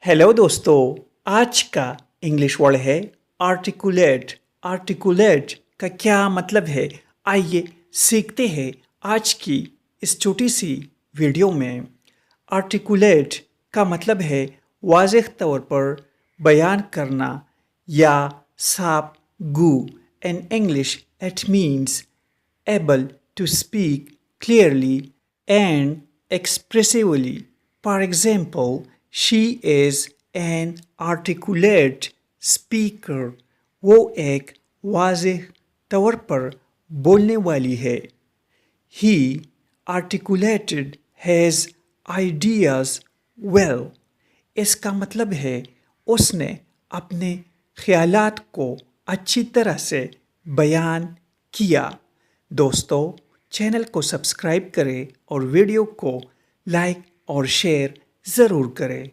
Hello दोस्तों। आज का इंग्लिश वर्ड है आर्टिकुलेट। आर्टिकुलेट का क्या मतलब है, आइए सीखते हैं आज की इस छोटी सी वीडियो में। आर्टिकुलेट का मतलब है वाज़ेह तौर पर बयान करना या साफ गू। In English it means able to speak clearly and expressively. For example, she is an articulate speaker. वो एक वाज़ेह तौर पर बोलने वाली है। He articulated his ideas well. इसका मतलब है उसने अपने ख्यालात को अच्छी तरह से बयान किया। दोस्तों, चैनल को सब्सक्राइब करें और वीडियो को लाइक और शेयर ज़रूर करें।